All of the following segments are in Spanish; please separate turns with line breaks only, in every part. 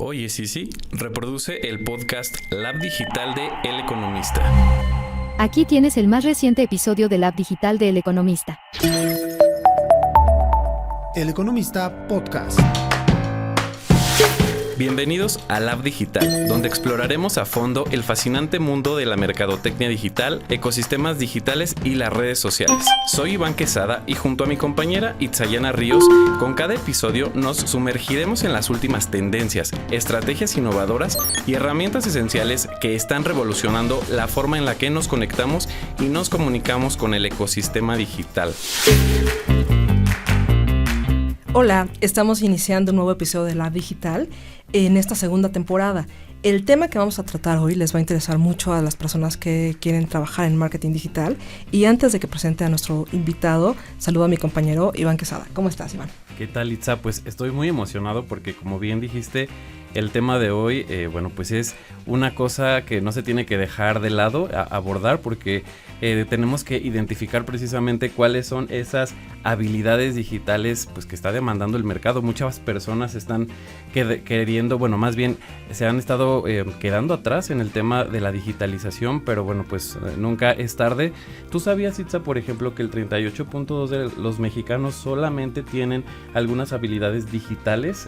Oye, sí, reproduce el podcast Lab Digital de El Economista.
Aquí tienes el más reciente episodio del Lab Digital de El Economista.
El Economista Podcast.
Bienvenidos a Lab Digital, donde exploraremos a fondo el fascinante mundo de la mercadotecnia digital, ecosistemas digitales y las redes sociales. Soy Iván Quesada y junto a mi compañera Itzayana Ríos, con cada episodio nos sumergiremos en las últimas tendencias, estrategias innovadoras y herramientas esenciales que están revolucionando la forma en la que nos conectamos y nos comunicamos con el ecosistema digital.
Hola, estamos iniciando un nuevo episodio de Lab Digital en esta segunda temporada. El tema que vamos a tratar hoy les va a interesar mucho a las personas que quieren trabajar en marketing digital. Y antes de que presente a nuestro invitado, saludo a mi compañero Iván Quesada. ¿Cómo estás, Iván?
¿Qué tal, Itza? Pues estoy muy emocionado porque, como bien dijiste, el tema de hoy, pues es una cosa que no se tiene que dejar de lado, abordar, porque tenemos que identificar precisamente cuáles son esas habilidades digitales pues que está demandando el mercado. Muchas personas están queriendo, más bien se han estado quedando atrás en el tema de la digitalización, pero pues nunca es tarde. ¿Tú sabías, Itza, por ejemplo, que el 38.2% de los mexicanos solamente tienen algunas habilidades digitales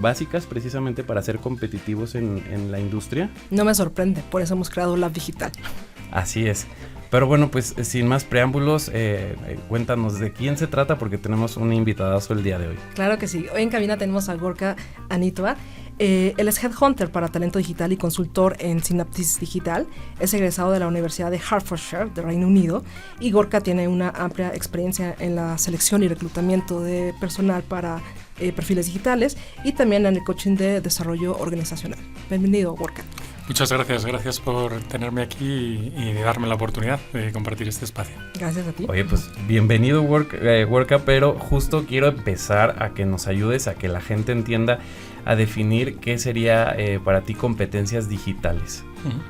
básicas precisamente para ser competitivos en la industria?
No me sorprende, por eso hemos creado Lab Digital.
Así es. Pero pues sin más preámbulos, cuéntanos de quién se trata, porque tenemos un invitadazo el día de hoy.
Claro que sí. Hoy en cabina tenemos a Gorka Anitova. Él es Headhunter para talento digital y consultor en Synaptis Digital. Es egresado de la Universidad de Hertfordshire, de Reino Unido. Y Gorka tiene una amplia experiencia en la selección y reclutamiento de personal para perfiles digitales y también en el coaching de desarrollo organizacional. Bienvenido, Gorka.
Muchas gracias por tenerme aquí y darme la oportunidad de compartir este espacio.
Gracias a ti.
Oye, pues bienvenido, Gorka, pero justo quiero empezar a que nos ayudes a que la gente entienda, a definir qué sería para ti competencias digitales.
Uh-huh.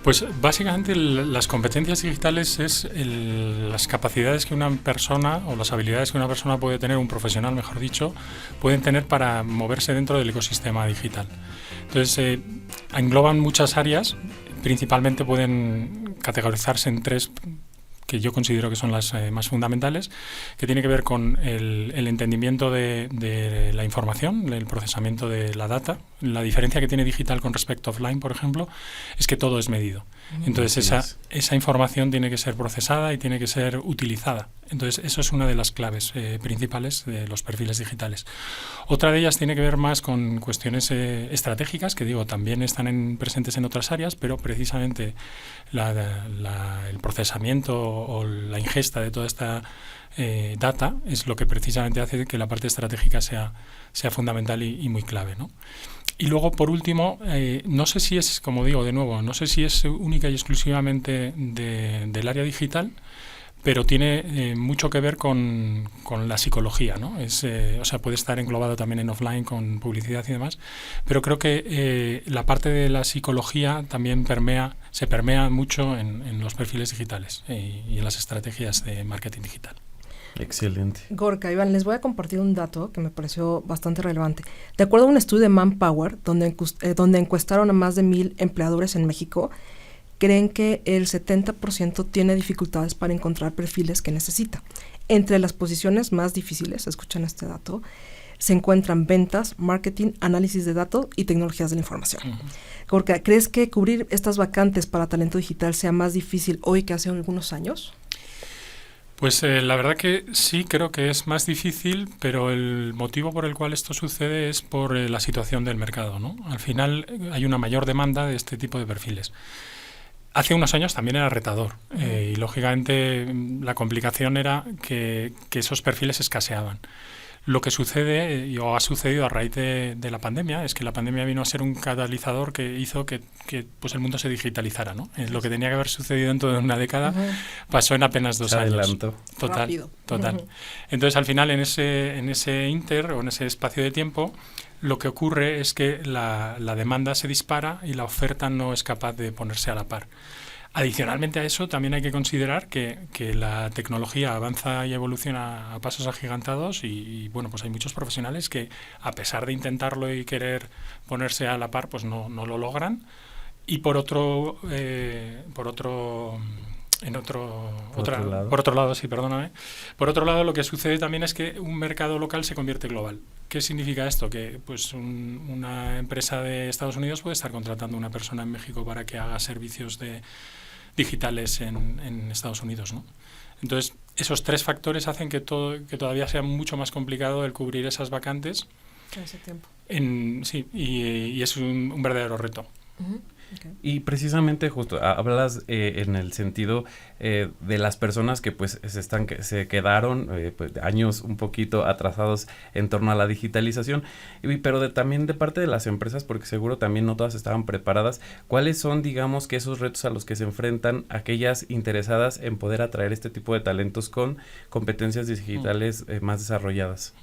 Pues básicamente las competencias digitales es las capacidades que una persona o las habilidades que una persona puede tener, un profesional mejor dicho, pueden tener para moverse dentro del ecosistema digital. Entonces engloban muchas áreas, principalmente pueden categorizarse en tres que yo considero que son las más fundamentales, que tiene que ver con el entendimiento de la información, el procesamiento de la data. La diferencia que tiene digital con respecto a offline, por ejemplo, es que todo es medido. Entonces esa información tiene que ser procesada y tiene que ser utilizada. Entonces eso es una de las claves principales de los perfiles digitales. Otra de ellas tiene que ver más con cuestiones estratégicas, que también están presentes en otras áreas, pero precisamente el procesamiento o la ingesta de toda esta data es lo que precisamente hace que la parte estratégica sea fundamental y muy clave, ¿no? Y luego, por último, no sé si es, como digo de nuevo, no sé si es única y exclusivamente del área digital, pero tiene mucho que ver con la psicología, ¿no? Puede estar englobado también en offline con publicidad y demás, pero creo que la parte de la psicología también se permea mucho en los perfiles digitales y en las estrategias de marketing digital.
Excelente.
Gorka, Iván, les voy a compartir un dato que me pareció bastante relevante. De acuerdo a un estudio de Manpower, donde encuestaron a más de 1,000 empleadores en México, creen que el 70% tiene dificultades para encontrar perfiles que necesita. Entre las posiciones más difíciles, escuchan este dato, se encuentran ventas, marketing, análisis de datos y tecnologías de la información. Uh-huh. Gorka, ¿crees que cubrir estas vacantes para talento digital sea más difícil hoy que hace algunos años?
Pues la verdad que sí, creo que es más difícil, pero el motivo por el cual esto sucede es por la situación del mercado, ¿no? Al final hay una mayor demanda de este tipo de perfiles. Hace unos años también era retador y lógicamente la complicación era que esos perfiles escaseaban. Lo que sucede o ha sucedido a raíz de la pandemia es que la pandemia vino a ser un catalizador que hizo que pues el mundo se digitalizara, ¿no? Lo que tenía que haber sucedido dentro de una década pasó en apenas 2 años.
Adelanto.
Rápido.
Total. Entonces al final en ese inter o en ese espacio de tiempo lo que ocurre es que la demanda se dispara y la oferta no es capaz de ponerse a la par. Adicionalmente a eso, también hay que considerar que la tecnología avanza y evoluciona a pasos agigantados y, bueno, pues hay muchos profesionales que, a pesar de intentarlo y querer ponerse a la par, pues no lo logran. Y por otro lado, lo que sucede también es que un mercado local se convierte global. ¿Qué significa esto? Que pues una empresa de Estados Unidos puede estar contratando a una persona en México para que haga servicios digitales en Estados Unidos, ¿no? Entonces, esos 3 factores hacen que todavía sea mucho más complicado el cubrir esas vacantes.
En ese tiempo.
Sí, y es un verdadero reto.
Uh-huh. Okay.
Y precisamente justo hablas en el sentido de las personas que pues se quedaron pues, años un poquito atrasados en torno a la digitalización, pero también de parte de las empresas, porque seguro también no todas estaban preparadas. ¿Cuáles son, digamos, que esos retos a los que se enfrentan aquellas interesadas en poder atraer este tipo de talentos con competencias digitales más desarrolladas?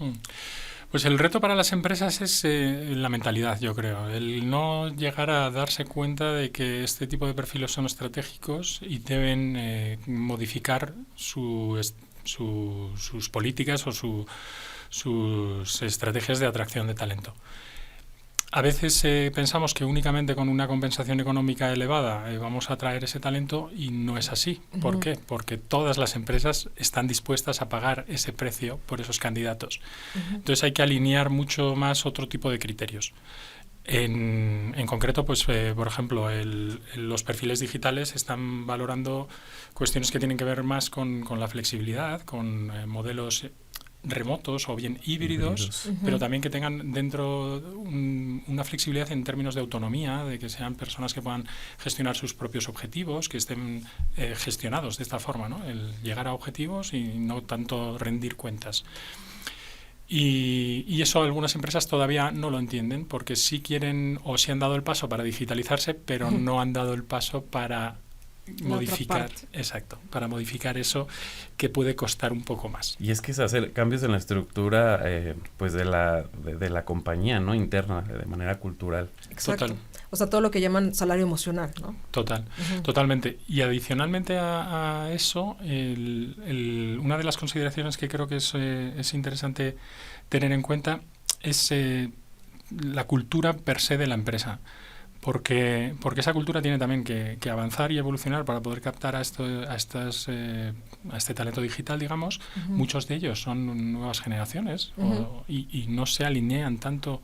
Pues el reto para las empresas es la mentalidad, yo creo. El no llegar a darse cuenta de que este tipo de perfiles son estratégicos y deben modificar sus políticas o sus estrategias de atracción de talento. A veces pensamos que únicamente con una compensación económica elevada vamos a atraer ese talento y no es así. ¿Por
Uh-huh.
qué? Porque todas las empresas están dispuestas a pagar ese precio por esos candidatos.
Uh-huh.
Entonces hay que alinear mucho más otro tipo de criterios. En concreto, pues por ejemplo, los perfiles digitales están valorando cuestiones que tienen que ver más con la flexibilidad, con modelos remotos o bien híbridos,
Uh-huh.
pero también que tengan dentro una flexibilidad en términos de autonomía, de que sean personas que puedan gestionar sus propios objetivos, que estén gestionados de esta forma, ¿no? El llegar a objetivos y no tanto rendir cuentas. Y eso algunas empresas todavía no lo entienden porque sí quieren o sí han dado el paso para digitalizarse, pero
Uh-huh.
no han dado el paso para modificar,
parte.
exacto, para modificar eso que puede costar un poco más.
Y es que es hacer cambios en la estructura pues de la compañía, ¿no? Interna, de manera cultural.
Exacto.
Total.
O sea, todo lo que llaman salario emocional, ¿no?
Uh-huh. Totalmente. Y adicionalmente a eso, una de las consideraciones que creo que es interesante tener en cuenta es la cultura per se de la empresa. Porque esa cultura tiene también que avanzar y evolucionar para poder captar a este talento digital, digamos.
Uh-huh.
Muchos de ellos son nuevas generaciones
Uh-huh.
y no se alinean tanto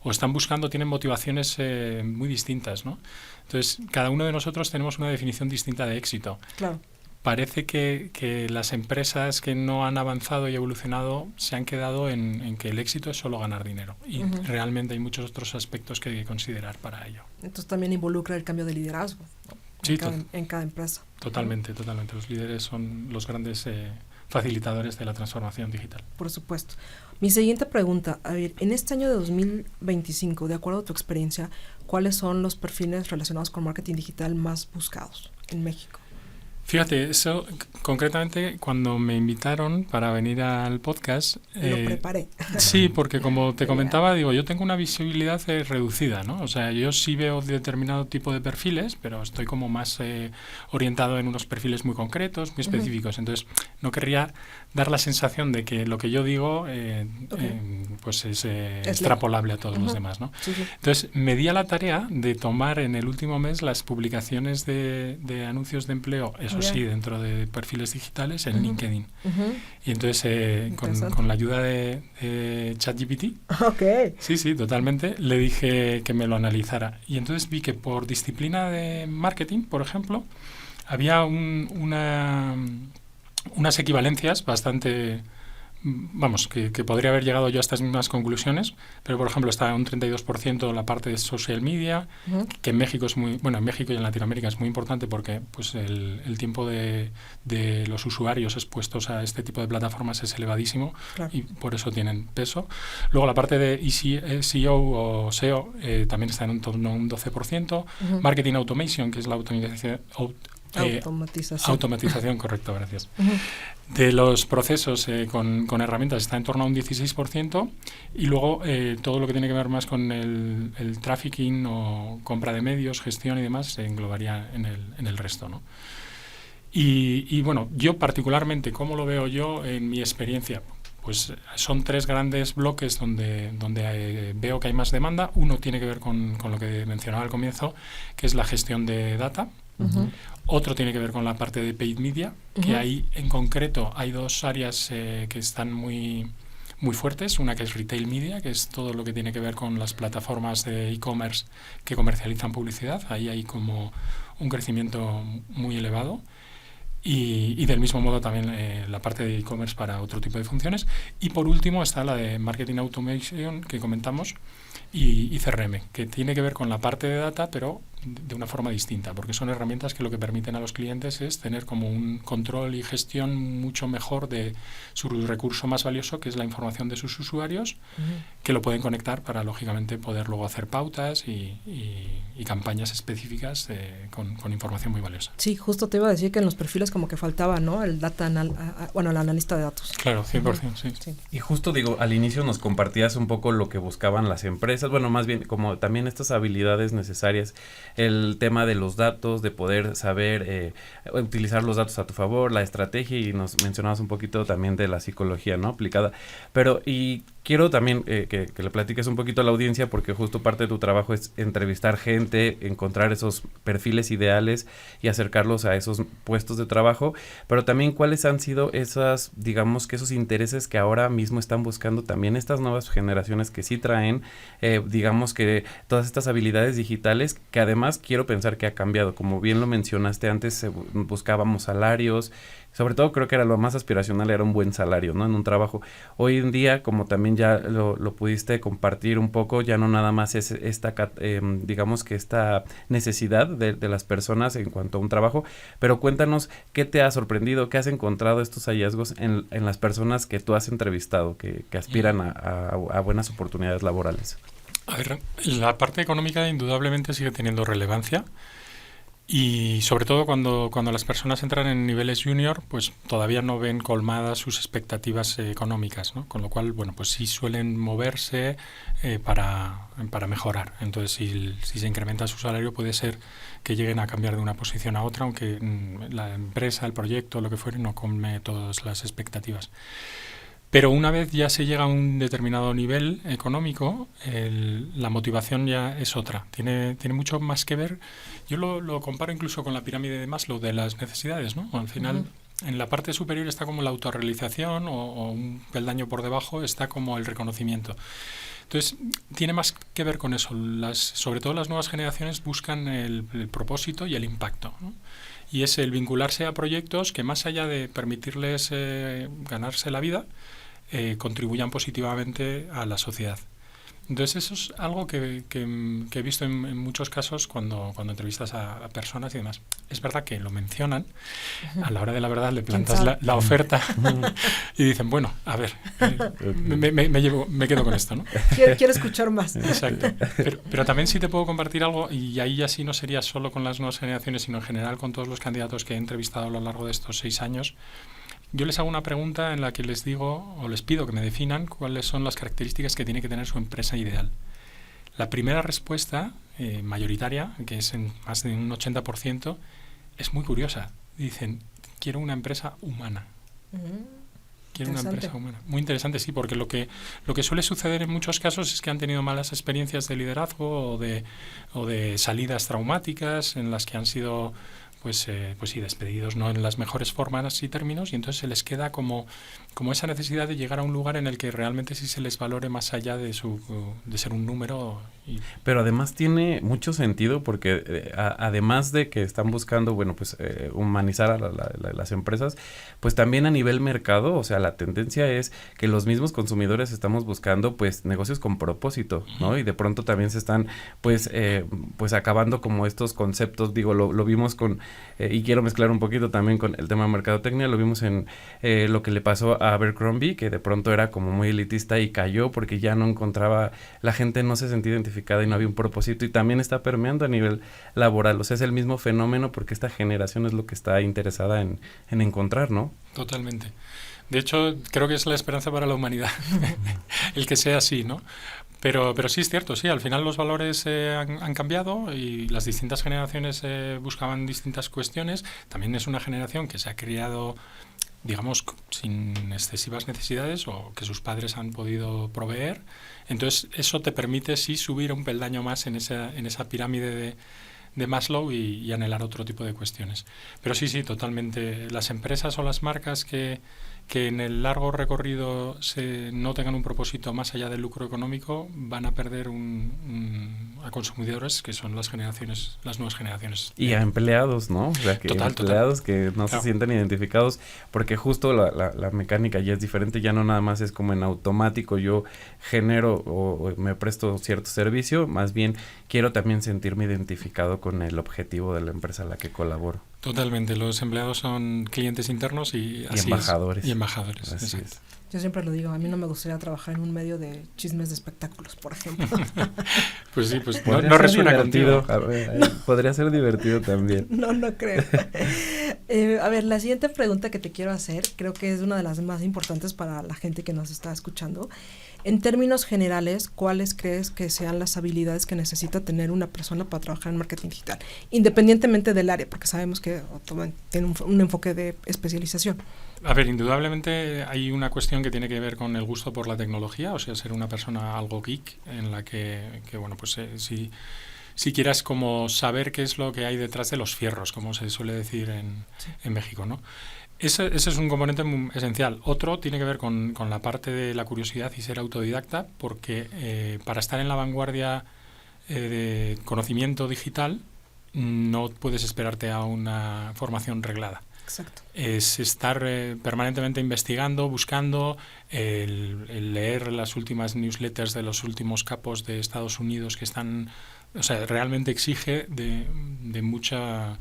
o están buscando, tienen motivaciones muy distintas, ¿no? Entonces, cada uno de nosotros tenemos una definición distinta de éxito.
Claro.
Parece que las empresas que no han avanzado y evolucionado se han quedado en que el éxito es solo ganar dinero. Y
Uh-huh.
realmente hay muchos otros aspectos que hay que considerar para ello.
Entonces también involucra el cambio de liderazgo, ¿no?
Sí,
en cada empresa.
Totalmente. Los líderes son los grandes facilitadores de la transformación digital.
Por supuesto. Mi siguiente pregunta, a ver, en este año de 2025, de acuerdo a tu experiencia, ¿cuáles son los perfiles relacionados con marketing digital más buscados en México?
Fíjate, eso concretamente cuando me invitaron para venir al podcast...
Lo preparé.
Sí, porque como te comentaba, digo, yo tengo una visibilidad reducida, ¿no? O sea, yo sí veo determinado tipo de perfiles, pero estoy como más orientado en unos perfiles muy concretos, muy específicos. Uh-huh. Entonces, no querría dar la sensación de que lo que yo digo pues es extrapolable a todos
uh-huh.
los demás, ¿no?
Sí, sí.
Entonces, me di a la tarea de tomar en el último mes las publicaciones de anuncios de empleo, eso sí, dentro de perfiles digitales en
uh-huh.
LinkedIn.
Uh-huh.
Y entonces, con la ayuda de ChatGPT,
okay.
sí, totalmente, le dije que me lo analizara. Y entonces vi que por disciplina de marketing, por ejemplo, había unas equivalencias bastante... Vamos, que podría haber llegado yo a estas mismas conclusiones, pero por ejemplo está un 32% la parte de social media, uh-huh. que en México es muy, bueno, en México y en Latinoamérica es muy importante porque pues el tiempo de los usuarios expuestos a este tipo de plataformas es elevadísimo, claro. Y por eso tienen peso. Luego la parte de SEO o SEO también está en un torno a un 12%, uh-huh. Marketing Automation, que es la Automatización, correcto, gracias.
Uh-huh.
De los procesos con herramientas está en torno a un 16%, y luego todo lo que tiene que ver más con el trafficking o compra de medios, gestión y demás se englobaría en el resto, ¿no? Y bueno, yo particularmente, ¿cómo lo veo yo en mi experiencia? Pues son 3 grandes bloques donde veo que hay más demanda. Uno tiene que ver con lo que mencionaba al comienzo, que es la gestión de data.
Uh-huh.
Otro tiene que ver con la parte de paid media, que ahí en concreto hay 2 áreas que están muy fuertes. Una que es retail media, que es todo lo que tiene que ver con las plataformas de e-commerce que comercializan publicidad. Ahí hay como un crecimiento muy elevado. Y del mismo modo también la parte de e-commerce para otro tipo de funciones. Y por último está la de marketing automation que comentamos, y CRM, que tiene que ver con la parte de data, pero de una forma distinta, porque son herramientas que lo que permiten a los clientes es tener como un control y gestión mucho mejor de su recurso más valioso, que es la información de sus usuarios, que lo pueden conectar para, lógicamente, poder luego hacer pautas y campañas específicas con información muy valiosa.
Sí, justo te iba a decir que en los perfiles como que faltaba, ¿no? El el analista de datos.
Claro, 100%, sí.
Y justo digo, al inicio nos compartías un poco lo que buscaban las empresas, bueno, más bien como también estas habilidades necesarias, el tema de los datos, de poder saber utilizar los datos a tu favor, la estrategia, y nos mencionabas un poquito también de la psicología, ¿no? Aplicada. Pero, y quiero también que le platiques un poquito a la audiencia, porque justo parte de tu trabajo es entrevistar gente, encontrar esos perfiles ideales y acercarlos a esos puestos de trabajo, pero también cuáles han sido esas, digamos que esos intereses que ahora mismo están buscando también estas nuevas generaciones que sí traen, digamos que todas estas habilidades digitales, que además quiero pensar que ha cambiado. Como bien lo mencionaste antes, buscábamos salarios, sobre todo creo que era lo más aspiracional, era un buen salario, ¿no? En un trabajo. Hoy en día, como también ya lo pudiste compartir un poco, ya no nada más es digamos que esta necesidad de las personas en cuanto a un trabajo, pero cuéntanos qué te ha sorprendido, qué has encontrado estos hallazgos en las personas que tú has entrevistado, que aspiran a buenas oportunidades laborales.
A ver, la parte económica indudablemente sigue teniendo relevancia, y sobre todo cuando las personas entran en niveles junior, pues todavía no ven colmadas sus expectativas económicas, ¿no? Con lo cual, bueno, pues sí suelen moverse para mejorar. Entonces, si se incrementa su salario, puede ser que lleguen a cambiar de una posición a otra, aunque la empresa, el proyecto, lo que fuere, no come todas las expectativas. Pero una vez ya se llega a un determinado nivel económico, la motivación ya es otra. Tiene mucho más que ver. Yo lo comparo incluso con la pirámide de Maslow de las necesidades, ¿no? Al final, en la parte superior está como la autorrealización, o un peldaño por debajo está como el reconocimiento. Entonces, tiene más que ver con eso. Sobre todo las nuevas generaciones buscan el propósito y el impacto, ¿no? Y es el vincularse a proyectos que, más allá de permitirles ganarse la vida, contribuyan positivamente a la sociedad. Entonces eso es algo que he visto en muchos casos cuando entrevistas a personas y demás. Es verdad que lo mencionan, a la hora de la verdad le plantas la oferta y dicen, bueno, a ver, me quedo con esto, ¿no?
Quiero escuchar más.
Exacto. Pero también sí te puedo compartir algo, y ahí ya sí no sería solo con las nuevas generaciones, sino en general con todos los candidatos que he entrevistado a lo largo de estos 6 años. Yo les hago una pregunta en la que les digo, o les pido que me definan cuáles son las características que tiene que tener su empresa ideal. La primera respuesta, mayoritaria, que es en más de un 80%, es muy curiosa. Dicen, quiero una empresa humana. Quiero una empresa humana. Muy interesante, sí, porque lo que suele suceder en muchos casos es que han tenido malas experiencias de liderazgo o de salidas traumáticas en las que han sido pues sí, despedidos no en las mejores formas y términos, y entonces se les queda como esa necesidad de llegar a un lugar en el que realmente sí se les valore más allá de ser un número.
Pero además tiene mucho sentido, porque además de que están buscando, bueno, pues humanizar a las empresas, pues también a nivel mercado, o sea, la tendencia es que los mismos consumidores estamos buscando pues negocios con propósito, ¿no? Y de pronto también se están pues acabando como estos conceptos, digo, lo vimos con y quiero mezclar un poquito también con el tema de mercadotecnia. Lo vimos en lo que le pasó a Abercrombie, que de pronto era como muy elitista y cayó porque ya no encontraba, la gente no se sentía identificada y no había un propósito, y también está permeando a nivel laboral. O sea, es el mismo fenómeno porque esta generación es lo que está interesada en encontrar, ¿no?
Totalmente. De hecho, creo que es la esperanza para la humanidad, el que sea así, ¿no? Pero sí es cierto, sí, al final los valores han cambiado y las distintas generaciones buscaban distintas cuestiones. También es una generación que se ha criado, digamos, sin excesivas necesidades o que sus padres han podido proveer. Entonces, eso te permite, sí, subir un peldaño más en esa pirámide de Maslow y anhelar otro tipo de cuestiones. Pero sí, totalmente. Las empresas o las marcas que en el largo recorrido no tengan un propósito más allá del lucro económico van a perder a consumidores que son las nuevas generaciones.
Y a empleados, ¿no? O sea, que empleados que no se sienten identificados, porque justo la mecánica ya es diferente, ya no nada más es como en automático yo genero o me presto cierto servicio, más bien quiero también sentirme identificado con el objetivo de la empresa a la que colaboro.
Totalmente, los empleados son clientes internos y
embajadores.
Y embajadores,
así
exacto.
Es.
Yo siempre lo digo, a mí no me gustaría trabajar en un medio de chismes de espectáculos, por ejemplo.
Pues sí, pues no resuena contigo.
Podría ser divertido también.
No creo. A ver, la siguiente pregunta que te quiero hacer, creo que es una de las más importantes para la gente que nos está escuchando. En términos generales, ¿cuáles crees que sean las habilidades que necesita tener una persona para trabajar en marketing digital? Independientemente del área, porque sabemos que tiene un enfoque de especialización.
A ver, indudablemente hay una cuestión que tiene que ver con el gusto por la tecnología, o sea, ser una persona algo geek, en la que bueno, pues si quieras como saber qué es lo que hay detrás de los fierros, como se suele decir en México, ¿no? Ese es un componente muy esencial. Otro tiene que ver con la parte de la curiosidad y ser autodidacta, porque para estar en la vanguardia de conocimiento digital no puedes esperarte a una formación reglada.
Exacto.
Es estar permanentemente investigando, buscando, el leer las últimas newsletters de los últimos capos de Estados Unidos que están... O sea, realmente exige de mucha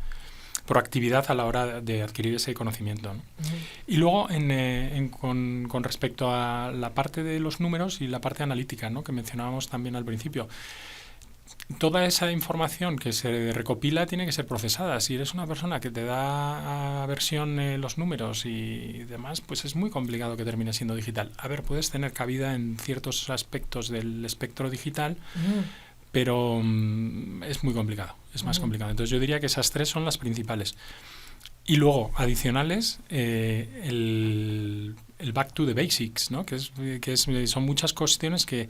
proactividad a la hora de adquirir ese conocimiento, ¿no? Uh-huh. Y luego con respecto a la parte de los números y la parte analítica, ¿no?, que mencionábamos también al principio, toda esa información que se recopila tiene que ser procesada. Si eres una persona que te da aversión los números y demás, pues es muy complicado que termine siendo digital. A ver, puedes tener cabida en ciertos aspectos del espectro digital, uh-huh, pero es muy complicado, es más complicado. Entonces yo diría que esas tres son las principales. Y luego, adicionales, el back to the basics, ¿no?, que son muchas cuestiones que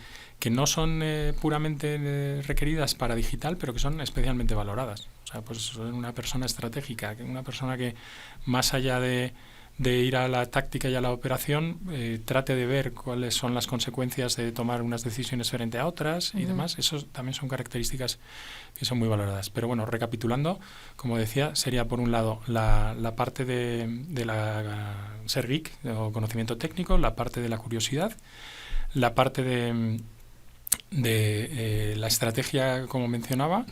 no son puramente requeridas para digital, pero que son especialmente valoradas. O sea, pues una persona estratégica, una persona que más allá de ir a la táctica y a la operación, trate de ver cuáles son las consecuencias de tomar unas decisiones frente a otras y demás. Eso también son características que son muy valoradas. Pero bueno, recapitulando, como decía, sería por un lado la parte de ser geek o conocimiento técnico, la parte de la curiosidad, la parte de la estrategia, como mencionaba,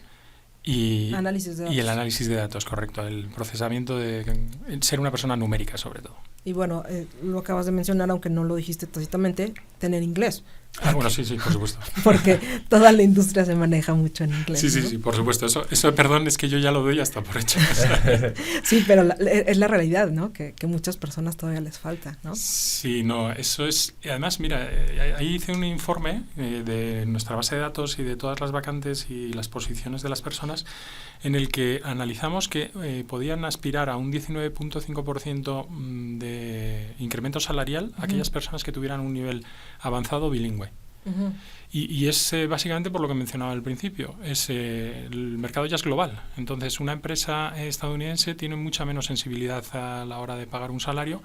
y el análisis de datos, correcto, el procesamiento ser una persona numérica sobre todo.
Y bueno, lo acabas de mencionar, aunque no lo dijiste tácitamente, tener inglés.
Ah, bueno, sí, por supuesto.
Porque toda la industria se maneja mucho en inglés.
Sí, ¿no? Sí, por supuesto. Eso, perdón, es que yo ya lo doy hasta por hecho.
Sí, pero es la realidad, ¿no? Que muchas personas todavía les falta, ¿no?
Sí, no, eso es... Además, mira, ahí hice un informe de nuestra base de datos y de todas las vacantes y las posiciones de las personas, en el que analizamos que podían aspirar a un 19.5% de incremento salarial aquellas personas que tuvieran un nivel avanzado bilingüe. Uh-huh. Y es básicamente por lo que mencionaba al principio, el mercado ya es global. Entonces una empresa estadounidense tiene mucha menos sensibilidad a la hora de pagar un salario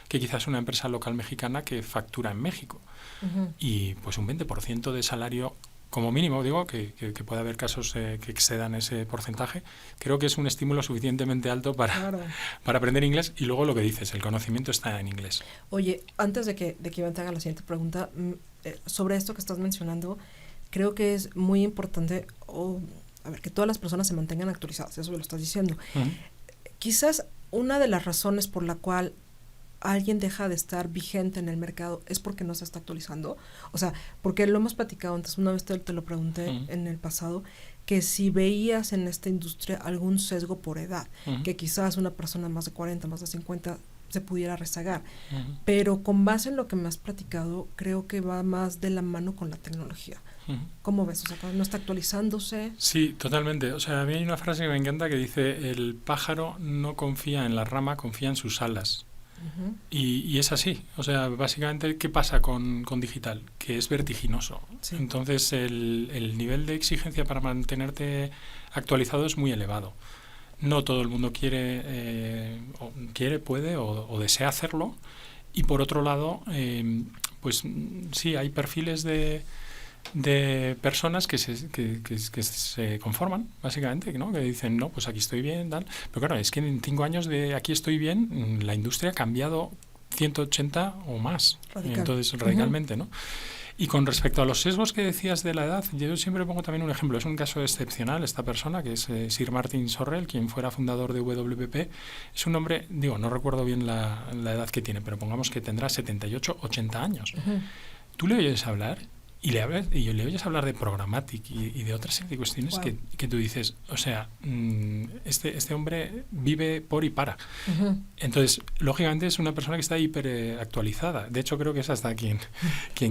que quizás una empresa local mexicana que factura en México. Uh-huh. Y pues un 20% de salario como mínimo, digo, que puede haber casos que excedan ese porcentaje, creo que es un estímulo suficientemente alto para aprender inglés. Y luego lo que dices, el conocimiento está en inglés.
Oye, antes de que Iván te haga la siguiente pregunta, sobre esto que estás mencionando, creo que es muy importante que todas las personas se mantengan actualizadas, eso lo estás diciendo. Uh-huh. quizás una de las razones por la cual alguien deja de estar vigente en el mercado es porque no se está actualizando. O sea, porque lo hemos platicado antes, una vez te lo pregunté en el pasado, que si veías en esta industria algún sesgo por edad, que quizás una persona más de 40, más de 50 se pudiera rezagar. Pero con base en lo que me has platicado, creo que va más de la mano con la tecnología. ¿Cómo ves? O sea, no está actualizándose.
Sí, totalmente. O sea, a mí hay una frase que me encanta que dice: el pájaro no confía en la rama, confía en sus alas. Y es así. O sea, básicamente, ¿qué pasa con digital? Que es vertiginoso. Sí. Entonces, el nivel de exigencia para mantenerte actualizado es muy elevado. No todo el mundo quiere, puede o desea hacerlo. Y por otro lado, pues sí, hay perfiles de personas que se conforman, básicamente, ¿no? Que dicen, no, pues aquí estoy bien, tal. Pero claro, es que en 5 años de aquí estoy bien, la industria ha cambiado 180 o más. Entonces, radicalmente, ¿no? Y con respecto a los sesgos que decías de la edad, yo siempre pongo también un ejemplo. Es un caso excepcional esta persona, que es Sir Martin Sorrell, quien fuera fundador de WPP. Es un hombre, digo, no recuerdo bien la edad que tiene, pero pongamos que tendrá 78, 80 años. Tú le oyes hablar y le oyes hablar de programmatic y de otra serie de cuestiones que tú dices, o sea, este hombre vive por y para. Entonces, lógicamente es una persona que está hiper actualizada. De hecho, creo que es hasta quien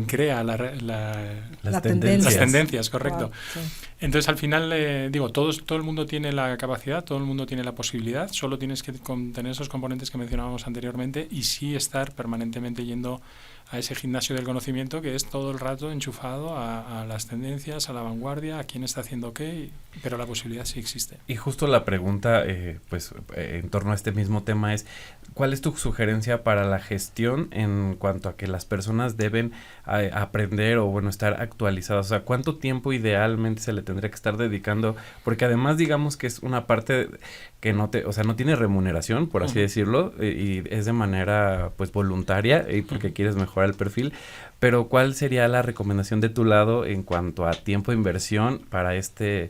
crea las tendencias, correcto. Sí. Entonces, al final, digo, todo el mundo tiene la capacidad, todo el mundo tiene la posibilidad, solo tienes que tener esos componentes que mencionábamos anteriormente y sí estar permanentemente yendo a ese gimnasio del conocimiento que es todo el rato enchufado a las tendencias, a la vanguardia, a quién está haciendo qué, pero la posibilidad sí existe.
Y justo la pregunta, en torno a este mismo tema es, ¿cuál es tu sugerencia para la gestión en cuanto a que las personas deben aprender o, bueno, estar actualizadas? O sea, ¿cuánto tiempo idealmente se le tendría que estar dedicando? Porque además, digamos que es una parte que no tiene remuneración, por así decirlo, y es de manera, pues, voluntaria y porque quieres mejorar el perfil, pero ¿cuál sería la recomendación de tu lado en cuanto a tiempo de inversión para esta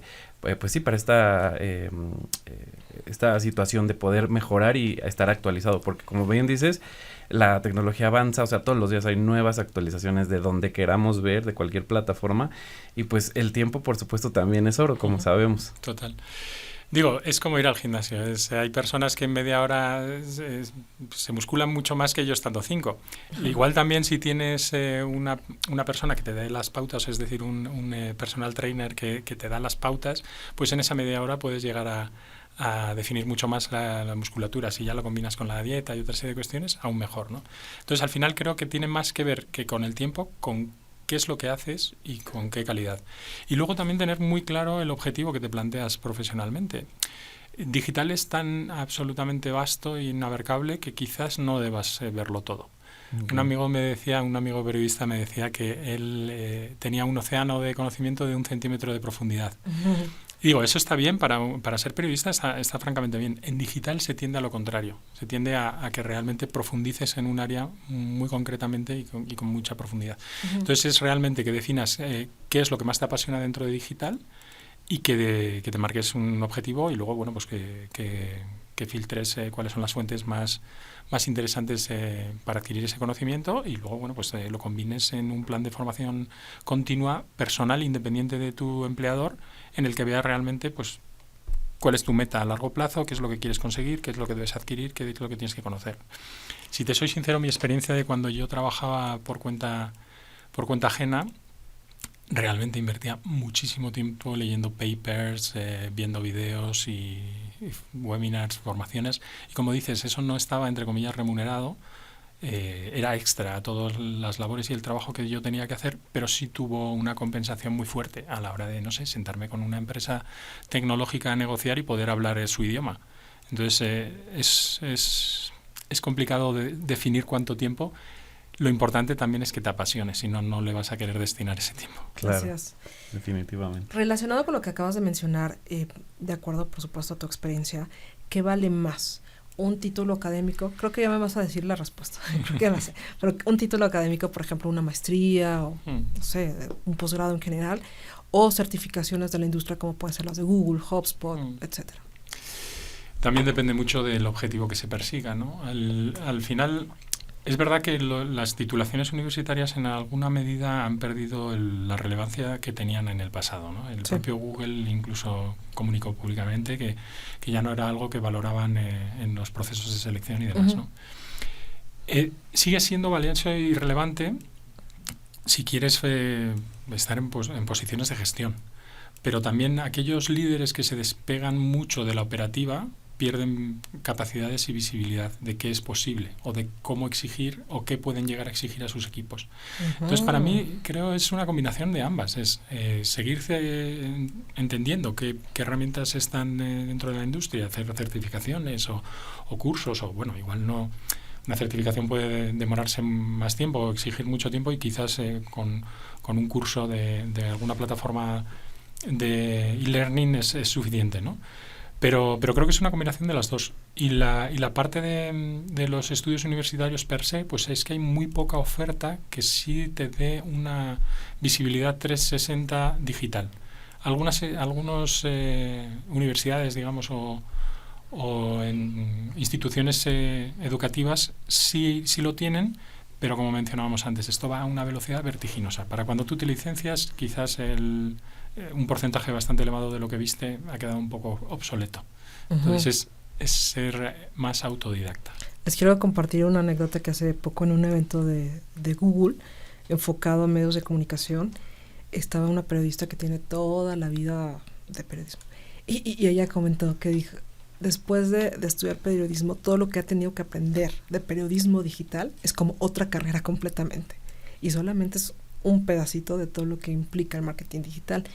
situación de poder mejorar y estar actualizado? Porque como bien dices, la tecnología avanza, o sea, todos los días hay nuevas actualizaciones de donde queramos ver, de cualquier plataforma, y pues el tiempo, por supuesto, también es oro, como sabemos.
Total. Digo, es como ir al gimnasio. Hay personas que en media hora se musculan mucho más que yo estando 5. Igual también si tienes una persona que te dé las pautas, es decir, un personal trainer que te da las pautas, pues en esa media hora puedes llegar a definir mucho más la musculatura. Si ya lo combinas con la dieta y otra serie de cuestiones, aún mejor, ¿no? Entonces, al final creo que tiene más que ver que con el tiempo, con qué es lo que haces y con qué calidad. Y luego también tener muy claro el objetivo que te planteas profesionalmente. Digital es tan absolutamente vasto e inabarcable que quizás no debas verlo todo. Okay. Un amigo periodista me decía que él tenía un océano de conocimiento de 1 centímetro de profundidad. Digo, eso está bien, para ser periodista está francamente bien. En digital se tiende a lo contrario, se tiende a que realmente profundices en un área muy concretamente y con mucha profundidad. Entonces es realmente que definas qué es lo que más te apasiona dentro de digital y que te marques un objetivo y luego, bueno, pues que filtres cuáles son las fuentes más interesantes para adquirir ese conocimiento y luego, bueno, pues lo combines en un plan de formación continua, personal, independiente de tu empleador, en el que veas realmente, pues, cuál es tu meta a largo plazo, qué es lo que quieres conseguir, qué es lo que debes adquirir, qué es lo que tienes que conocer. Si te soy sincero, mi experiencia de cuando yo trabajaba por cuenta ajena, realmente invertía muchísimo tiempo leyendo papers, viendo videos y webinars, formaciones. Y como dices, eso no estaba, entre comillas, remunerado. Era extra a todas las labores y el trabajo que yo tenía que hacer, pero sí tuvo una compensación muy fuerte a la hora de, no sé, sentarme con una empresa tecnológica a negociar y poder hablar su idioma. Entonces, es complicado definir cuánto tiempo. Lo importante también es que te apasiones, si no, no le vas a querer destinar ese tiempo.
Claro,
gracias.
Definitivamente.
Relacionado con lo que acabas de mencionar, de acuerdo, por supuesto, a tu experiencia, ¿qué vale más? Un título académico, creo que ya me vas a decir la respuesta, creo que ya la sé, pero un título académico, por ejemplo, una maestría o, no sé, un posgrado en general, o certificaciones de la industria como pueden ser las de Google, HubSpot, etcétera.
también depende mucho del objetivo que se persiga, ¿no? Al final, es verdad que las titulaciones universitarias en alguna medida han perdido la relevancia que tenían en el pasado, ¿no? El propio Google incluso comunicó públicamente que ya no era algo que valoraban en los procesos de selección y demás, ¿no? Sigue siendo valioso y relevante si quieres estar en posiciones de gestión, pero también aquellos líderes que se despegan mucho de la operativa pierden capacidades y visibilidad de qué es posible o de cómo exigir o qué pueden llegar a exigir a sus equipos. Entonces, para mí, creo es una combinación de ambas. Es seguirse entendiendo qué herramientas están dentro de la industria, hacer certificaciones o cursos, o bueno, igual no. Una certificación puede demorarse más tiempo o exigir mucho tiempo, y quizás con un curso de alguna plataforma de e-learning es suficiente, ¿no? Pero creo que es una combinación de las dos. Y la parte de los estudios universitarios per se, pues es que hay muy poca oferta que sí te dé una visibilidad 360 digital. Algunas universidades, digamos, o en instituciones educativas sí lo tienen, pero como mencionábamos antes, esto va a una velocidad vertiginosa. Para cuando tú te licencias, quizás un porcentaje bastante elevado de lo que viste ha quedado un poco obsoleto. Entonces es ser más autodidacta.
Les quiero compartir una anécdota que hace poco en un evento de Google enfocado a medios de comunicación estaba una periodista que tiene toda la vida de periodismo y ella comentó que dijo, después de estudiar periodismo, todo lo que ha tenido que aprender de periodismo digital es como otra carrera completamente, y solamente es un pedacito de todo lo que implica el marketing digital.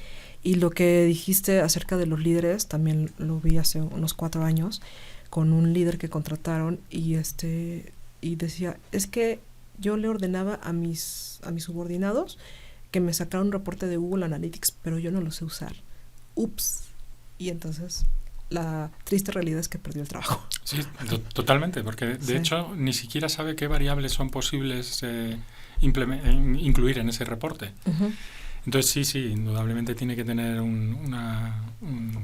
Y lo que dijiste acerca de los líderes, también lo vi hace unos 4 años con un líder que contrataron y decía, es que yo le ordenaba a mis subordinados que me sacaran un reporte de Google Analytics, pero yo no lo sé usar. Ups. Y entonces la triste realidad es que perdió el trabajo.
Sí, totalmente, porque de hecho ni siquiera sabe qué variables son posibles incluir en ese reporte. Entonces sí, indudablemente tiene que tener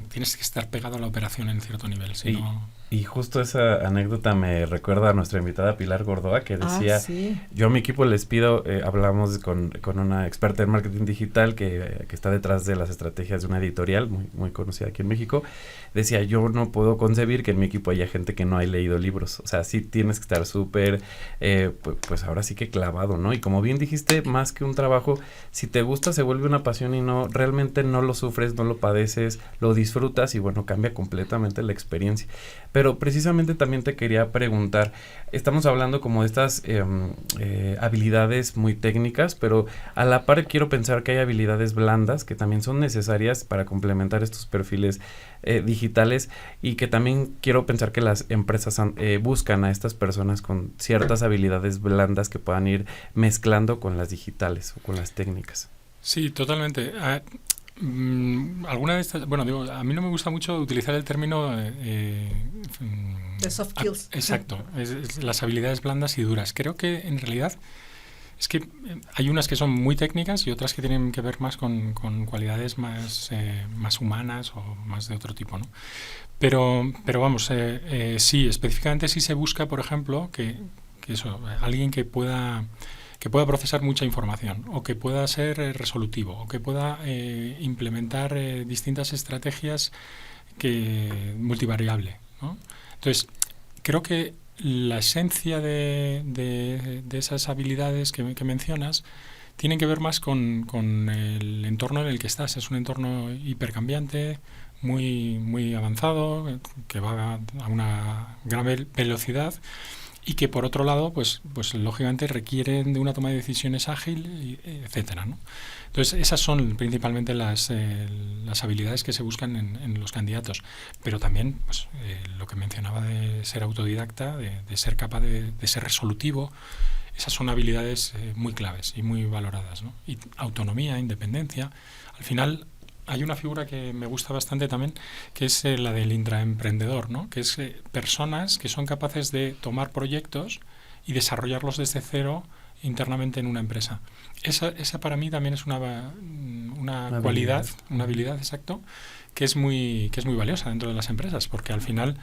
tienes que estar pegado a la operación en cierto nivel.
Y justo esa anécdota me recuerda a nuestra invitada Pilar Gordoa, que decía, yo a mi equipo les pido, hablamos con una experta en marketing digital que está detrás de las estrategias de una editorial muy, muy conocida aquí en México. Decía, yo no puedo concebir que en mi equipo haya gente que no haya leído libros. O sea, sí tienes que estar súper, pues ahora sí que clavado, ¿no? Y como bien dijiste, más que un trabajo, si te gusta se vuelve una pasión y realmente no lo sufres, no lo padeces, lo disfrutas y bueno, cambia completamente la experiencia. Pero precisamente también te quería preguntar, estamos hablando como de estas habilidades muy técnicas, pero a la par quiero pensar que hay habilidades blandas que también son necesarias para complementar estos perfiles digitales, y que también quiero pensar que las empresas buscan a estas personas con ciertas habilidades blandas que puedan ir mezclando con las digitales o con las técnicas.
Sí, totalmente. Alguna de estas, a mí no me gusta mucho utilizar el término
de soft skills.
Exacto, es las habilidades blandas y duras. Creo que en realidad es que hay unas que son muy técnicas y otras que tienen que ver más con cualidades más humanas o más de otro tipo, ¿no? Pero vamos, sí, específicamente sí se busca, por ejemplo, que alguien que pueda procesar mucha información, o que pueda ser resolutivo, o que pueda implementar distintas estrategias multivariable, ¿no? Entonces, creo que la esencia de esas habilidades que mencionas tienen que ver más con el entorno en el que estás. Es un entorno hipercambiante, muy, muy avanzado, que va a una gran velocidad, y que por otro lado, pues lógicamente requieren de una toma de decisiones ágil, etcétera, ¿no? Entonces, esas son principalmente las habilidades que se buscan en los candidatos. Pero también, pues, lo que mencionaba de ser autodidacta, de ser capaz de ser resolutivo, esas son habilidades muy claves y muy valoradas, ¿no? Y autonomía, independencia. Al final, hay una figura que me gusta bastante también, que es la del intraemprendedor, ¿no? Que es personas que son capaces de tomar proyectos y desarrollarlos desde cero internamente en una empresa. Esa para mí también es una cualidad, una habilidad, exacto, que es muy valiosa dentro de las empresas, porque al final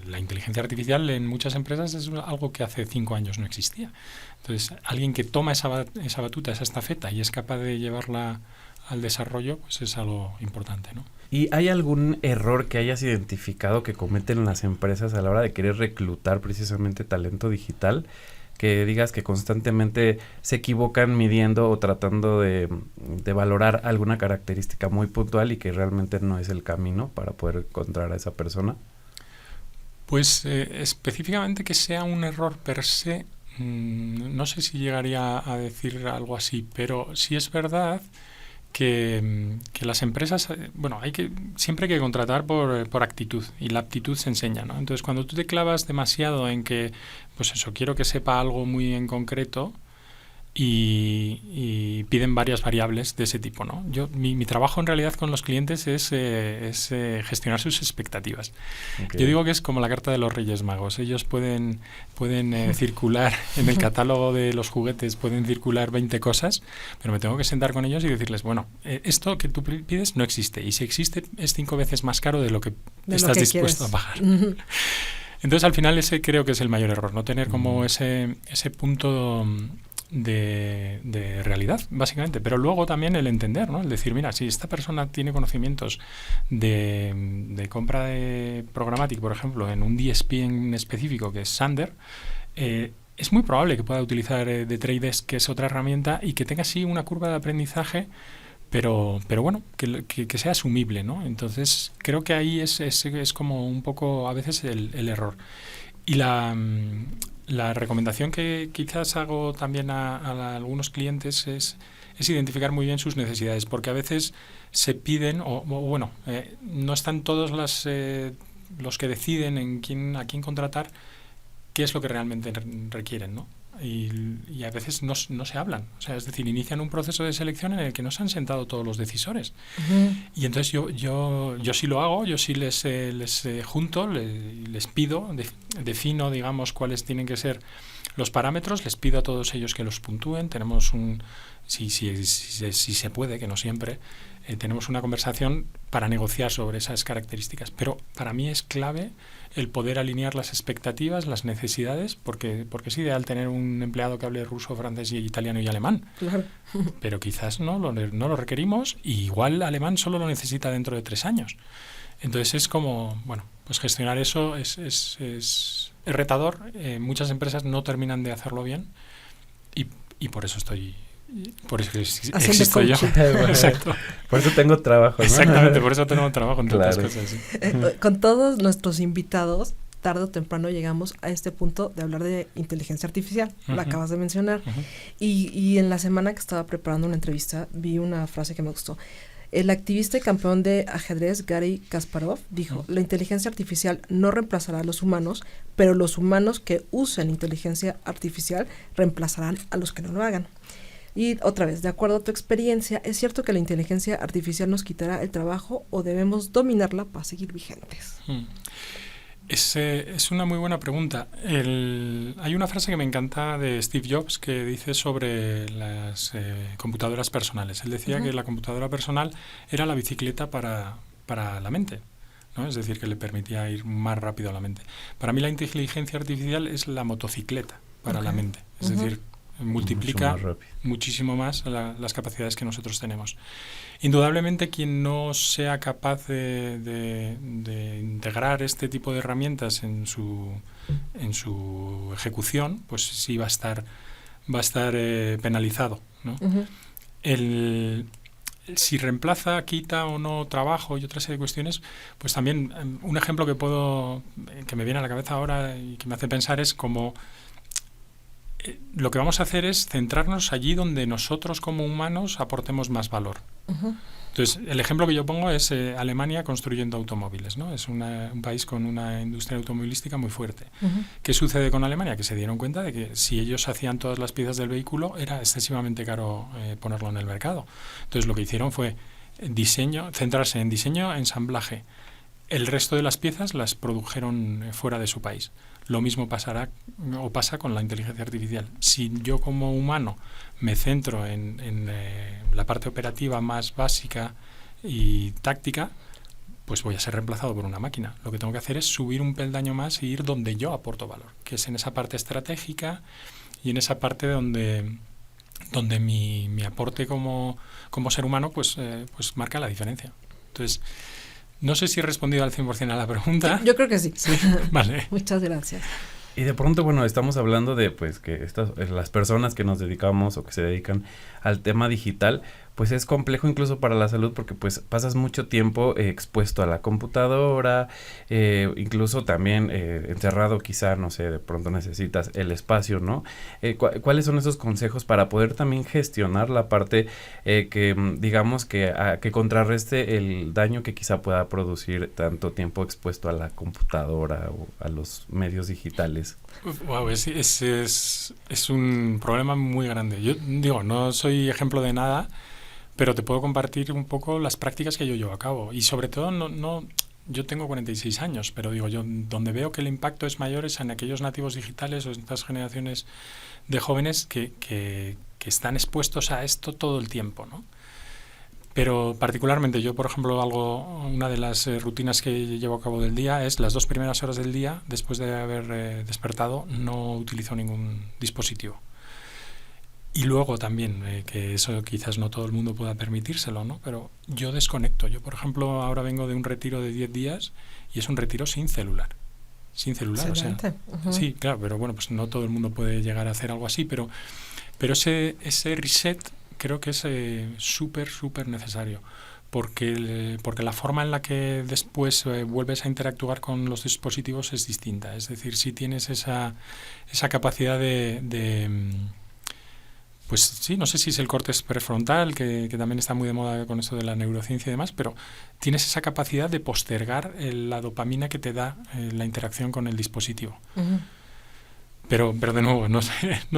la inteligencia artificial en muchas empresas es algo que hace 5 años no existía. Entonces, alguien que toma esa batuta, esa estafeta y es capaz de llevarla al desarrollo, pues es algo importante, ¿no?
¿Y hay algún error que hayas identificado que cometen las empresas a la hora de querer reclutar precisamente talento digital? Que digas que constantemente se equivocan midiendo o tratando de valorar alguna característica muy puntual y que realmente no es el camino para poder encontrar a esa persona.
Pues específicamente que sea un error per se, no sé si llegaría a decir algo así, pero sí es verdad que las empresas, siempre hay que contratar por actitud, y la aptitud se enseña, ¿no? Entonces, cuando tú te clavas demasiado en que, pues eso, quiero que sepa algo muy en concreto y piden varias variables de ese tipo, ¿no? Mi trabajo en realidad con los clientes es gestionar sus expectativas. Okay. Yo digo que es como la carta de los Reyes Magos. Ellos pueden circular en el catálogo de los juguetes, pueden circular 20 cosas, pero me tengo que sentar con ellos y decirles, bueno, esto que tú pides no existe, y si existe es 5 veces más caro de lo que estás dispuesto a pagar. Entonces, al final, ese creo que es el mayor error, no tener como ese punto de realidad, básicamente, pero luego también el entender, ¿no? El decir, mira, si esta persona tiene conocimientos de compra de programática, por ejemplo, en un DSP en específico que es Sander, es muy probable que pueda utilizar The Trade Desk, que es otra herramienta, y que tenga así una curva de aprendizaje, pero bueno, que sea asumible, ¿no? Entonces, creo que ahí es como un poco a veces el error. Y la recomendación que quizás hago también a algunos clientes es identificar muy bien sus necesidades, porque a veces se piden, no están todos los que deciden a quién contratar, qué es lo que realmente requieren, ¿no? Y a veces no se hablan, o sea, es decir, inician un proceso de selección en el que no se han sentado todos los decisores. Uh-huh. Y entonces yo sí lo hago, yo sí les junto, les pido, defino, digamos, cuáles tienen que ser los parámetros, les pido a todos ellos que los puntúen, tenemos si se puede, que no siempre, tenemos una conversación para negociar sobre esas características, pero para mí es clave el poder alinear las expectativas, las necesidades, porque es ideal tener un empleado que hable ruso, francés, italiano y alemán. Claro. Pero quizás no lo requerimos, y igual alemán solo lo necesita dentro de 3 años. Entonces es como, pues gestionar eso es retador. Muchas empresas no terminan de hacerlo bien, y por eso existo yo. Exacto.
Por eso tengo trabajo, ¿no?
Exactamente, por eso tengo trabajo en tantas cosas. ¿Sí?
Con todos nuestros invitados, tarde o temprano llegamos a este punto de hablar de inteligencia artificial. Uh-huh. La acabas de mencionar. Uh-huh. Y en la semana que estaba preparando una entrevista, vi una frase que me gustó. El activista y campeón de ajedrez Garry Kasparov dijo, la inteligencia artificial no reemplazará a los humanos, pero los humanos que usen inteligencia artificial reemplazarán a los que no lo hagan. Y otra vez, de acuerdo a tu experiencia, ¿es cierto que la inteligencia artificial nos quitará el trabajo o debemos dominarla para seguir vigentes?
Es una muy buena pregunta. Hay una frase que me encanta de Steve Jobs que dice sobre las computadoras personales. Él decía que la computadora personal era la bicicleta para la mente, ¿no? Es decir, que le permitía ir más rápido a la mente. Para mí la inteligencia artificial es la motocicleta para la mente. Es decir, multiplica muchísimo más las capacidades que nosotros tenemos. Indudablemente, quien no sea capaz de integrar este tipo de herramientas en su ejecución, pues sí va a estar penalizado, ¿no? Uh-huh. Si reemplaza, quita o no trabajo y otra serie de cuestiones, pues también un ejemplo que me viene a la cabeza ahora y que me hace pensar es como lo que vamos a hacer es centrarnos allí donde nosotros como humanos aportemos más valor. Uh-huh. Entonces, el ejemplo que yo pongo es Alemania construyendo automóviles, ¿no? Es un país con una industria automovilística muy fuerte. Uh-huh. ¿Qué sucede con Alemania? Que se dieron cuenta de que si ellos hacían todas las piezas del vehículo era excesivamente caro ponerlo en el mercado. Entonces, lo que hicieron fue centrarse en diseño, ensamblaje. El resto de las piezas las produjeron fuera de su país. Lo mismo pasa con la inteligencia artificial. Si yo como humano me centro en la parte operativa más básica y táctica, pues voy a ser reemplazado por una máquina. Lo que tengo que hacer es subir un peldaño más y ir donde yo aporto valor, que es en esa parte estratégica y en esa parte donde mi aporte como ser humano pues marca la diferencia. Entonces, no sé si he respondido al 100% a la pregunta.
Yo creo que sí.
Sí, vale.
Muchas gracias.
Y de pronto, bueno, estamos hablando de pues que las personas que nos dedicamos o que se dedican al tema digital, pues es complejo incluso para la salud porque pues pasas mucho tiempo expuesto a la computadora, incluso también encerrado quizá, no sé, de pronto necesitas el espacio, ¿no? ¿Cuáles son esos consejos para poder también gestionar la parte que digamos que contrarreste el daño que quizá pueda producir tanto tiempo expuesto a la computadora o a los medios digitales?
Wow, es un problema muy grande. Yo digo, no soy ejemplo de nada, pero te puedo compartir un poco las prácticas que yo llevo a cabo. Y sobre todo, yo tengo 46 años, pero digo, yo donde veo que el impacto es mayor es en aquellos nativos digitales o en estas generaciones de jóvenes que están expuestos a esto todo el tiempo, ¿no? Pero particularmente yo, por ejemplo, una de las rutinas que llevo a cabo del día es las 2 primeras horas del día, después de haber despertado, no utilizo ningún dispositivo. Y luego también, que eso quizás no todo el mundo pueda permitírselo, ¿no? Pero yo desconecto. Yo, por ejemplo, ahora vengo de un retiro de 10 días y es un retiro sin celular. Sin celular,
Excelente.
o sea. Sí, claro, pero bueno, pues no todo el mundo puede llegar a hacer algo así, pero ese reset creo que es súper necesario. Porque la forma en la que después vuelves a interactuar con los dispositivos es distinta. Es decir, si tienes esa capacidad pues sí, no sé si es el córtex prefrontal, que también está muy de moda con esto de la neurociencia y demás, pero tienes esa capacidad de postergar la dopamina que te da la interacción con el dispositivo. Uh-huh. Pero de nuevo, no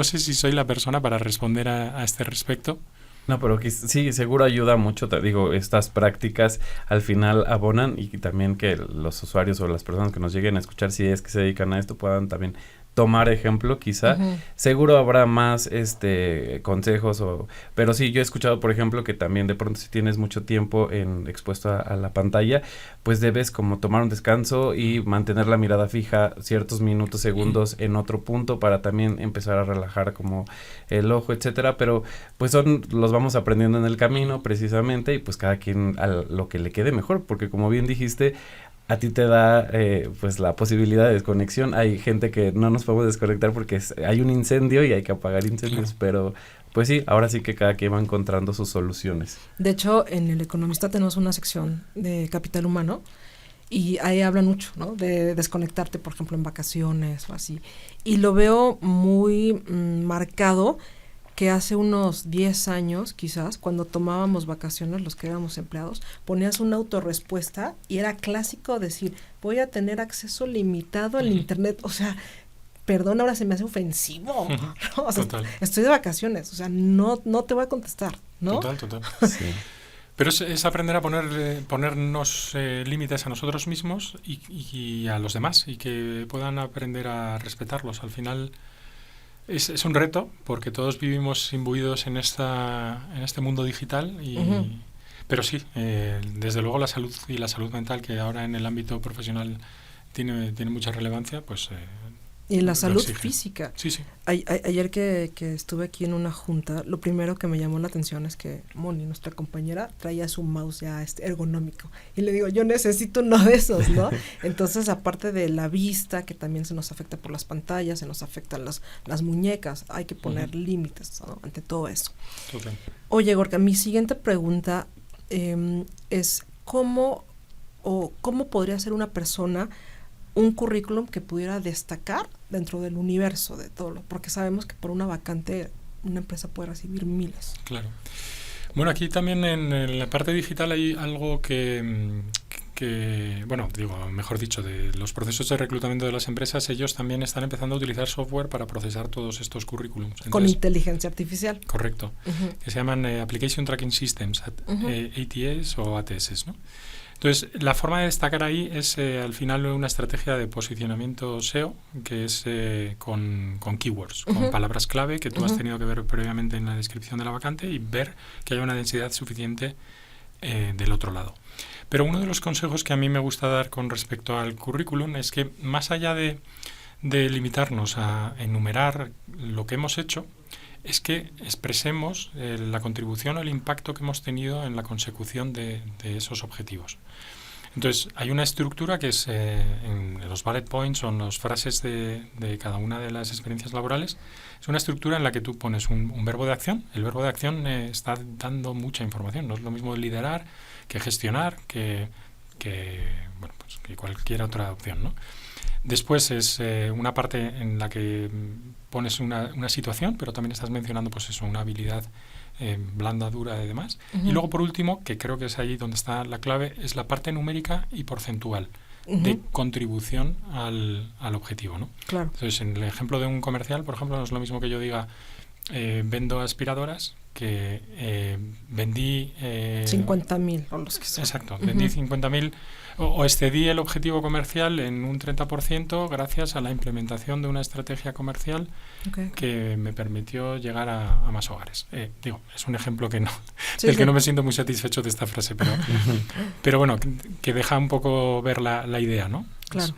sé si soy la persona para responder a este respecto.
No, pero sí, seguro ayuda mucho, te digo, estas prácticas al final abonan y también que los usuarios o las personas que nos lleguen a escuchar, si es que se dedican a esto, puedan también tomar ejemplo quizá. Uh-huh. Seguro habrá más consejos pero sí, yo he escuchado por ejemplo que también de pronto si tienes mucho tiempo expuesto a la pantalla, pues debes como tomar un descanso y mantener la mirada fija ciertos minutos, segundos en otro punto para también empezar a relajar como el ojo, etcétera, pero pues los vamos aprendiendo en el camino precisamente y pues cada quien a lo que le quede mejor, porque como bien dijiste, a ti te da pues la posibilidad de desconexión. Hay gente que no nos podemos desconectar porque hay un incendio y hay que apagar incendios, pero pues sí, ahora sí que cada quien va encontrando sus soluciones.
De hecho, en El Economista tenemos una sección de capital humano y ahí hablan mucho, ¿no? De desconectarte, por ejemplo, en vacaciones o así. Y lo veo muy marcado que hace unos 10 años, quizás, cuando tomábamos vacaciones, los que éramos empleados, ponías una autorrespuesta y era clásico decir, voy a tener acceso limitado al internet. O sea, perdón, ahora se me hace ofensivo. ¿No? O sea, estoy de vacaciones, o sea, no te voy a contestar, ¿no?
Total. Sí. Pero es aprender a ponernos límites a nosotros mismos y a los demás y que puedan aprender a respetarlos. Al final es un reto porque todos vivimos imbuidos en este mundo digital uh-huh. Pero sí, desde luego la salud y la salud mental, que ahora en el ámbito profesional tiene mucha relevancia, pues
y la salud física.
Sí.
Ayer que estuve aquí en una junta, lo primero que me llamó la atención es que Moni, nuestra compañera, traía su mouse ya ergonómico. Y le digo, yo necesito uno de esos, ¿no? Entonces, aparte de la vista, que también se nos afecta por las pantallas, se nos afectan las muñecas, hay que poner uh-huh. límites, ¿no? Ante todo eso.
Okay.
Oye, Gorka, mi siguiente pregunta es ¿cómo podría ser una persona un currículum que pudiera destacar dentro del universo de todo porque sabemos que por una vacante una empresa puede recibir miles.
Claro. Bueno, aquí también en la parte digital hay algo que bueno, mejor dicho, de los procesos de reclutamiento de las empresas, ellos también están empezando a utilizar software para procesar todos estos currículums. Entonces,
con inteligencia artificial.
Correcto. Uh-huh. Que se llaman Application Tracking Systems, uh-huh. ATS o ATS, ¿no? Entonces, la forma de destacar ahí es al final una estrategia de posicionamiento SEO que es con keywords, uh-huh. con palabras clave que tú uh-huh. has tenido que ver previamente en la descripción de la vacante y ver que haya una densidad suficiente del otro lado. Pero uno de los consejos que a mí me gusta dar con respecto al currículum es que más allá de limitarnos a enumerar lo que hemos hecho, es que expresemos la contribución o el impacto que hemos tenido en la consecución de esos objetivos. Entonces, hay una estructura que es en los bullet points o en las frases de cada una de las experiencias laborales. Es una estructura en la que tú pones un verbo de acción. El verbo de acción está dando mucha información. No es lo mismo liderar que gestionar, que cualquier otra opción, ¿no? Después es una parte en la que pones una situación, pero también estás mencionando pues eso, una habilidad blanda, dura y demás. Uh-huh. Y luego, por último, que creo que es ahí donde está la clave, es la parte numérica y porcentual de contribución al objetivo, ¿no?
Claro.
Entonces, en el ejemplo de un comercial, por ejemplo, no es lo mismo que yo diga vendo aspiradoras que vendí
50.000 o los que sean.
Exacto, vendí 50.000 o excedí el objetivo comercial en un 30% gracias a la implementación de una estrategia comercial que me permitió llegar a más hogares. Es un ejemplo que no me siento muy satisfecho de esta frase, pero bueno, que deja un poco ver la idea, ¿no?
Claro.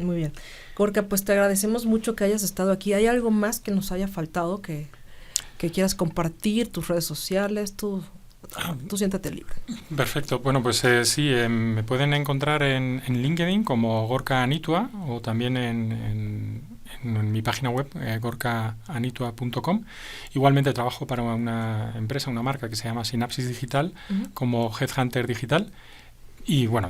Muy bien. Gorka, pues te agradecemos mucho que hayas estado aquí. ¿Hay algo más que nos haya faltado que quieras compartir? Tus redes sociales, tú siéntate libre.
Perfecto. Bueno, pues sí, me pueden encontrar en LinkedIn como Gorka Anitua o también en mi página web, gorkaanitua.com. Igualmente trabajo para una empresa, una marca que se llama Synapsis Digital, como Headhunter Digital. Y bueno,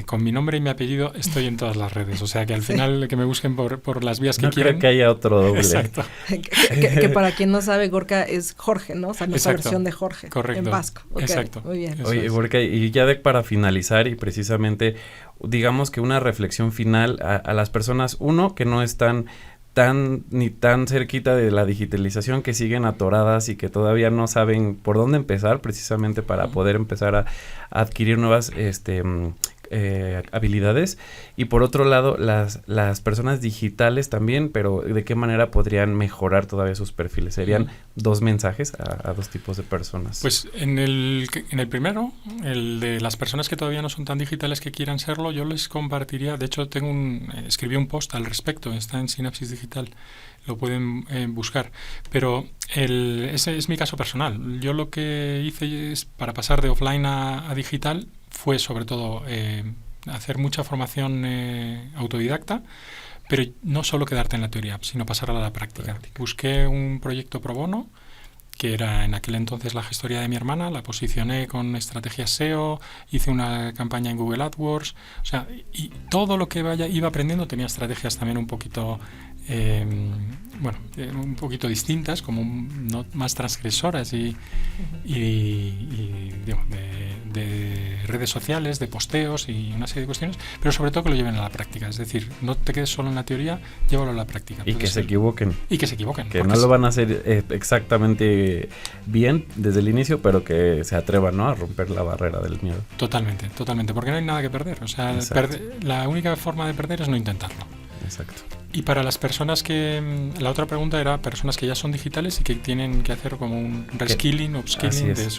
con mi nombre y mi apellido estoy en todas las redes, o sea que al final que me busquen por las vías que quieran.
No creo que haya otro doble.
Exacto.
que para quien no sabe, Gorka es Jorge, ¿no? O sea, nuestra versión de Jorge.
Correcto.
En vasco. Okay,
exacto.
Muy bien.
Oye, Gorka, y ya para finalizar y precisamente, digamos que una reflexión final a las personas, uno, que no están ni tan cerquita de la digitalización, que siguen atoradas y que todavía no saben por dónde empezar precisamente para poder empezar a adquirir nuevas habilidades, y por otro lado las personas digitales también, pero de qué manera podrían mejorar todavía sus perfiles. Serían dos mensajes a dos tipos de personas.
Pues en el primero, el de las personas que todavía no son tan digitales que quieran serlo, yo les compartiría, de hecho escribí un post al respecto, está en Synapsis Digital, lo pueden buscar, pero ese es mi caso personal. Yo lo que hice es, para pasar de offline a digital, fue sobre todo hacer mucha formación autodidacta, pero no solo quedarte en la teoría, sino pasar a la práctica. Busqué un proyecto pro bono, que era en aquel entonces la gestoría de mi hermana, la posicioné con estrategias SEO, hice una campaña en Google AdWords, o sea, y todo lo que iba aprendiendo tenía estrategias también un poquito un poquito distintas, como más transgresoras y de redes sociales, de posteos y una serie de cuestiones, pero sobre todo que lo lleven a la práctica. Es decir, no te quedes solo en la teoría, llévalo a la práctica.
Y que se equivoquen.
Que
no lo van a hacer exactamente bien desde el inicio, pero que se atrevan, ¿no?, a romper la barrera del miedo.
Totalmente, porque no hay nada que perder. O sea, la única forma de perder es no intentarlo.
Exacto.
Y para las personas la otra pregunta era personas que ya son digitales y que tienen que hacer como un reskilling, upskilling de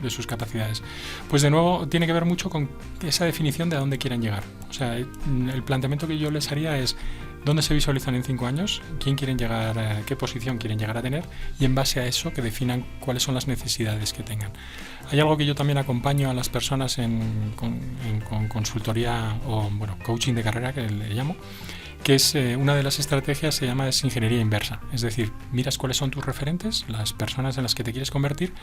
sus capacidades. Pues de nuevo tiene que ver mucho con esa definición de a dónde quieren llegar. O sea, el planteamiento que yo les haría es dónde se visualizan en 5 años, quién quieren llegar, qué posición quieren llegar a tener, y en base a eso que definan cuáles son las necesidades que tengan. Hay algo que yo también acompaño a las personas con consultoría o coaching de carrera, que le llamo, que es una de las estrategias, se llama ingeniería inversa. Es decir, miras cuáles son tus referentes, las personas en las que te quieres convertir,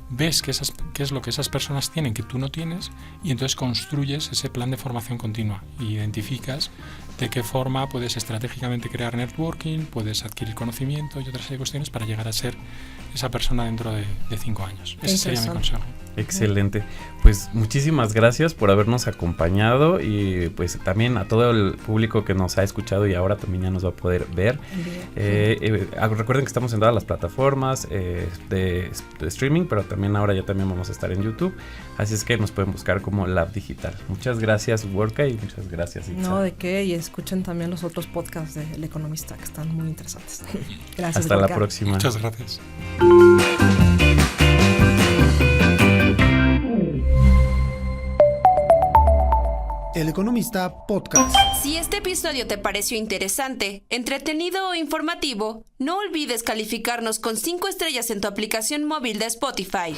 ves qué es lo que esas personas tienen que tú no tienes, y entonces construyes ese plan de formación continua y identificas de qué forma puedes estratégicamente crear networking, puedes adquirir conocimiento y otras cuestiones para llegar a ser esa persona dentro de 5 años. Ese sería mi consejo.
Excelente. Pues muchísimas gracias por habernos acompañado, y pues también a todo el público que nos ha escuchado y ahora también ya nos va a poder ver. Recuerden que estamos en todas las plataformas de streaming, pero también ahora ya también vamos a estar en YouTube, así es que nos pueden buscar como Lab Digital. Muchas gracias, Gorka, y muchas gracias, Itza.
No, de qué, y escuchen también los otros podcasts de El Economista, que están muy interesantes. Gracias,
hasta
Gorka.
la próxima.
Muchas gracias.
El Economista Podcast.
Si este episodio te pareció interesante, entretenido o informativo, no olvides calificarnos con 5 estrellas en tu aplicación móvil de Spotify.